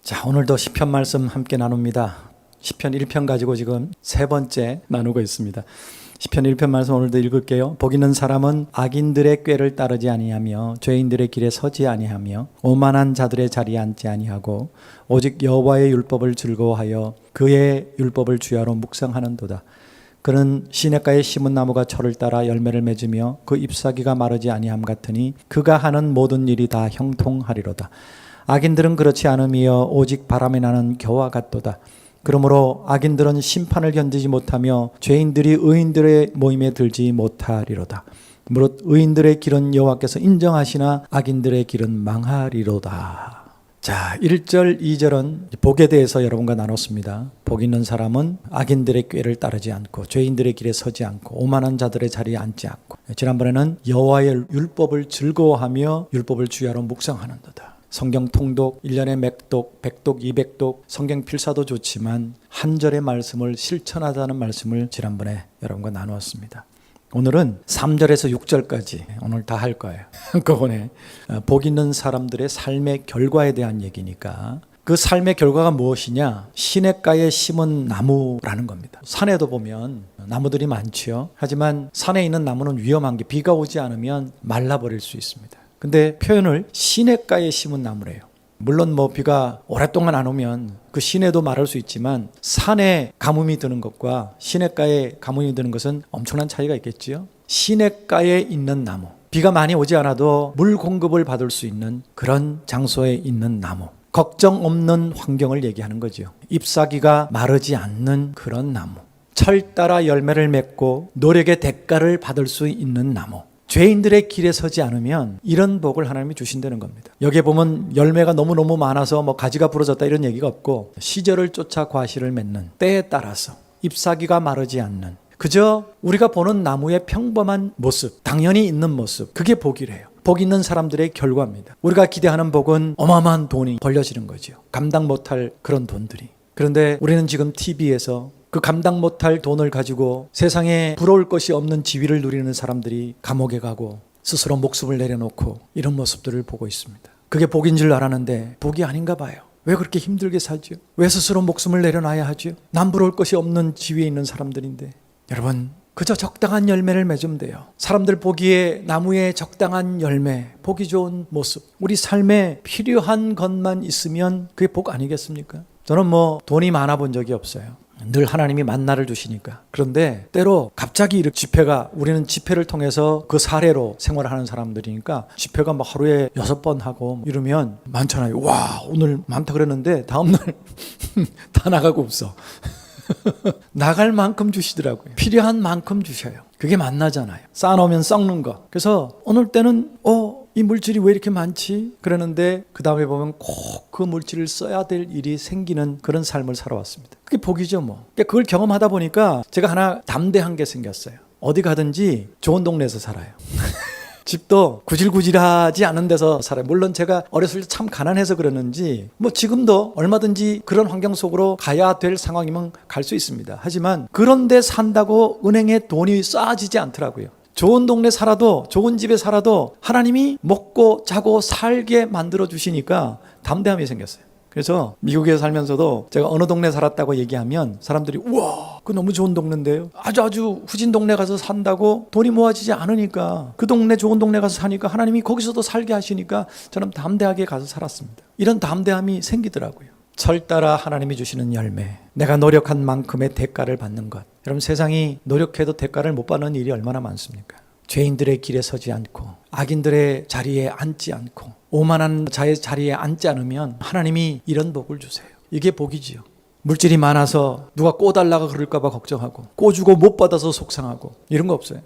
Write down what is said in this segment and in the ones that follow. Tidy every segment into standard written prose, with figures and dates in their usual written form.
자, 오늘도 시편 말씀 함께 나눕니다. 시편 1편 가지고 지금 세 번째 나누고 있습니다. 시편 1편 말씀 오늘도 읽을게요. 복 있는 사람은 악인들의 꾀를 따르지 아니하며 죄인들의 길에 서지 아니하며 오만한 자들의 자리에 앉지 아니하고 오직 여호와의 율법을 즐거워하여 그의 율법을 주야로 묵상하는도다. 그는 시냇가에 심은 나무가 철을 따라 열매를 맺으며 그 잎사귀가 마르지 아니함 같으니 그가 하는 모든 일이 다 형통하리로다. 악인들은 그렇지 않으며 오직 바람에 나는 겨와 같도다. 그러므로 악인들은 심판을 견디지 못하며 죄인들이 의인들의 모임에 들지 못하리로다. 무릇 의인들의 길은 여호와께서 인정하시나 악인들의 길은 망하리로다. 자, 1절, 2절은 복에 대해서 여러분과 나눴습니다. 복 있는 사람은 악인들의 꾀를 따르지 않고 죄인들의 길에 서지 않고 오만한 자들의 자리에 앉지 않고, 지난번에는 여호와의 율법을 즐거워하며 율법을 주야로 묵상하는도다. 성경 통독, 1년에 맥독, 100독, 200독, 성경 필사도 좋지만 한 절의 말씀을 실천하자는 말씀을 지난번에 여러분과 나누었습니다. 오늘은 3절에서 6절까지 오늘 다 할 거예요. 한꺼번에 복 있는 사람들의 삶의 결과에 대한 얘기니까 그 삶의 결과가 무엇이냐? 시냇가에 심은 나무라는 겁니다. 산에도 보면 나무들이 많지요. 하지만 산에 있는 나무는 위험한 게 비가 오지 않으면 말라버릴 수 있습니다. 근데 표현을 시냇가에 심은 나무래요. 물론 비가 오랫동안 안 오면 그 시내도 마를 수 있지만 산에 가뭄이 드는 것과 시냇가에 가뭄이 드는 것은 엄청난 차이가 있겠지요. 시냇가에 있는 나무, 비가 많이 오지 않아도 물 공급을 받을 수 있는 그런 장소에 있는 나무, 걱정 없는 환경을 얘기하는 거죠. 잎사귀가 마르지 않는 그런 나무, 철 따라 열매를 맺고 노력의 대가를 받을 수 있는 나무. 죄인들의 길에 서지 않으면 이런 복을 하나님이 주신다는 겁니다. 여기에 보면 열매가 너무너무 많아서 가지가 부러졌다 이런 얘기가 없고, 시절을 쫓아 과실을 맺는 때에 따라서 잎사귀가 마르지 않는, 그저 우리가 보는 나무의 평범한 모습, 당연히 있는 모습, 그게 복이래요. 복 있는 사람들의 결과입니다. 우리가 기대하는 복은 어마어마한 돈이 벌려지는 거죠. 감당 못할 그런 돈들이. 그런데 우리는 지금 TV에서 그 감당 못할 돈을 가지고 세상에 부러울 것이 없는 지위를 누리는 사람들이 감옥에 가고 스스로 목숨을 내려놓고 이런 모습들을 보고 있습니다. 그게 복인 줄 알았는데 복이 아닌가 봐요. 왜 그렇게 힘들게 살죠? 왜 스스로 목숨을 내려놔야 하죠? 남 부러울 것이 없는 지위에 있는 사람들인데, 여러분, 그저 적당한 열매를 맺으면 돼요. 사람들 보기에 나무에 적당한 열매, 보기 좋은 모습, 우리 삶에 필요한 것만 있으면 그게 복 아니겠습니까? 저는 돈이 많아 본 적이 없어요. 늘 하나님이 만나를 주시니까. 그런데 때로 갑자기 이렇게 집회가, 우리는 집회를 통해서 그 사례로 생활하는 사람들이니까 집회가 하루에 6번 하고 이러면 많잖아요. 와, 오늘 많다 그랬는데 다음날 다 나가고 없어. 나갈 만큼 주시더라고요. 필요한 만큼 주셔요. 그게 만나잖아요. 쌓아놓으면 썩는 거. 그래서 어느 때는 이 물질이 왜 이렇게 많지? 그러는데 그 다음에 보면 꼭 그 물질을 써야 될 일이 생기는 그런 삶을 살아왔습니다. 그게 복이죠. 그러니까 그걸 경험하다 보니까 제가 하나 담대한 게 생겼어요. 어디 가든지 좋은 동네에서 살아요. 집도 구질구질하지 않은 데서 살아요. 물론 제가 어렸을 때 참 가난해서 그러는지 지금도 얼마든지 그런 환경 속으로 가야 될 상황이면 갈 수 있습니다. 하지만 그런 데 산다고 은행에 돈이 쌓아지지 않더라고요. 좋은 동네 살아도, 좋은 집에 살아도 하나님이 먹고 자고 살게 만들어 주시니까 담대함이 생겼어요. 그래서 미국에 살면서도 제가 어느 동네 살았다고 얘기하면 사람들이 우와, 그 너무 좋은 동네인데요. 아주 후진 동네 가서 산다고 돈이 모아지지 않으니까, 그 동네 좋은 동네 가서 사니까 하나님이 거기서도 살게 하시니까 저는 담대하게 가서 살았습니다. 이런 담대함이 생기더라고요. 철 따라 하나님이 주시는 열매, 내가 노력한 만큼의 대가를 받는 것. 여러분, 세상이 노력해도 대가를 못 받는 일이 얼마나 많습니까? 죄인들의 길에 서지 않고 악인들의 자리에 앉지 않고 오만한 자의 자리에 앉지 않으면 하나님이 이런 복을 주세요. 이게 복이지요. 물질이 많아서 누가 꼬달라고 그럴까 봐 걱정하고, 꼬주고 못 받아서 속상하고, 이런 거 없어요.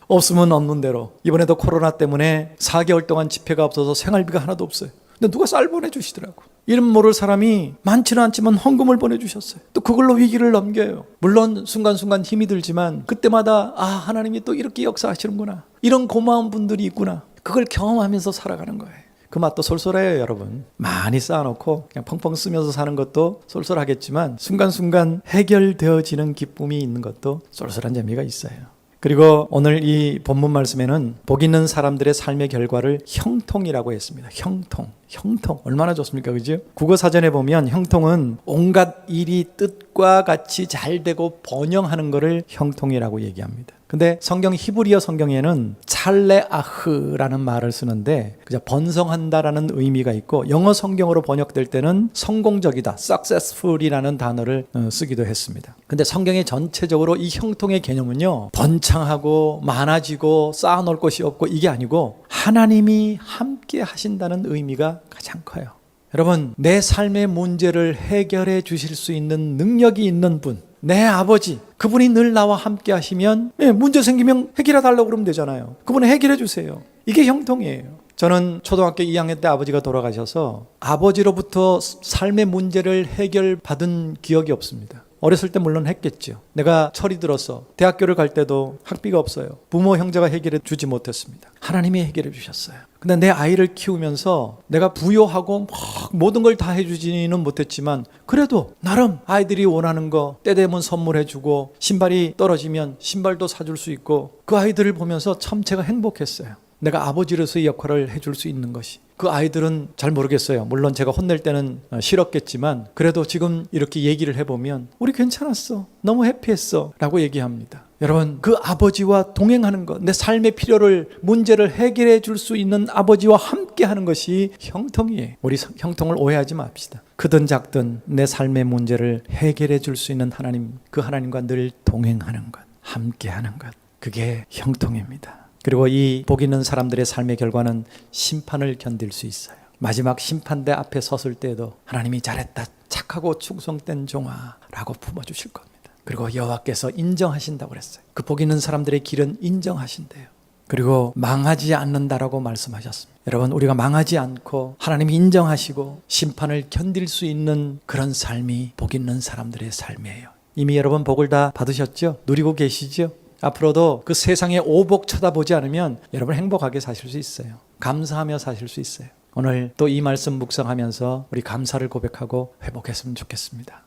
없으면 없는 대로. 이번에도 코로나 때문에 4개월 동안 집회가 없어서 생활비가 하나도 없어요. 근데 누가 쌀 보내주시더라고. 이름 모를 사람이 많지는 않지만 헌금을 보내주셨어요. 또 그걸로 위기를 넘겨요. 물론 순간순간 힘이 들지만 그때마다 하나님이 또 이렇게 역사하시는구나, 이런 고마운 분들이 있구나, 그걸 경험하면서 살아가는 거예요. 그 맛도 쏠쏠해요. 여러분, 많이 쌓아놓고 그냥 펑펑 쓰면서 사는 것도 쏠쏠하겠지만 순간순간 해결되어지는 기쁨이 있는 것도 쏠쏠한 재미가 있어요. 그리고 오늘 이 본문 말씀에는 복 있는 사람들의 삶의 결과를 형통이라고 했습니다. 형통. 형통 얼마나 좋습니까? 그죠? 국어사전에 보면 형통은 온갖 일이 뜻과 같이 잘 되고 번영하는 것을 형통이라고 얘기합니다. 근데 성경 히브리어 성경에는 찰레아흐라는 말을 쓰는데 그저 번성한다라는 의미가 있고 영어 성경으로 번역될 때는 성공적이다, successful이라는 단어를 쓰기도 했습니다. 근데 성경에 전체적으로 이 형통의 개념은요, 번창하고 많아지고 쌓아놓을 것이 없고 이게 아니고 하나님이 함께 하신다는 의미가 가장 커요. 여러분, 내 삶의 문제를 해결해 주실 수 있는 능력이 있는 분, 내 아버지, 그분이 늘 나와 함께 하시면 문제 생기면 해결해 달라고 그러면 되잖아요. 그분은 해결해 주세요. 이게 형통이에요. 저는 초등학교 2학년 때 아버지가 돌아가셔서 아버지로부터 삶의 문제를 해결받은 기억이 없습니다. 어렸을 때 물론 했겠죠. 내가 철이 들어서 대학교를 갈 때도 학비가 없어요. 부모 형제가 해결해 주지 못했습니다. 하나님이 해결해 주셨어요. 근데 내 아이를 키우면서 내가 부요하고 막 모든 걸 다 해주지는 못했지만 그래도 나름 아이들이 원하는 거 때 되면 선물해주고 신발이 떨어지면 신발도 사줄 수 있고 그 아이들을 보면서 참 제가 행복했어요. 내가 아버지로서의 역할을 해줄 수 있는 것이. 그 아이들은 잘 모르겠어요. 물론 제가 혼낼 때는 싫었겠지만 그래도 지금 이렇게 얘기를 해보면 우리 괜찮았어, 너무 해피했어 라고 얘기합니다. 여러분, 그 아버지와 동행하는 것, 내 삶의 필요를, 문제를 해결해 줄 수 있는 아버지와 함께 하는 것이 형통이에요. 우리 형통을 오해하지 맙시다. 크든 작든 내 삶의 문제를 해결해 줄 수 있는 하나님, 그 하나님과 늘 동행하는 것, 함께 하는 것, 그게 형통입니다. 그리고 이 복 있는 사람들의 삶의 결과는 심판을 견딜 수 있어요. 마지막 심판대 앞에 섰을 때에도 하나님이 잘했다, 착하고 충성된 종아 라고 품어주실 겁니다. 그리고 여호와께서 인정하신다고 그랬어요. 그 복 있는 사람들의 길은 인정하신대요. 그리고 망하지 않는다라고 말씀하셨습니다. 여러분, 우리가 망하지 않고 하나님이 인정하시고 심판을 견딜 수 있는 그런 삶이 복 있는 사람들의 삶이에요. 이미 여러분 복을 다 받으셨죠? 누리고 계시죠? 앞으로도 그 세상의 오복 쳐다보지 않으면 여러분 행복하게 사실 수 있어요. 감사하며 사실 수 있어요. 오늘 또 이 말씀 묵상하면서 우리 감사를 고백하고 회복했으면 좋겠습니다.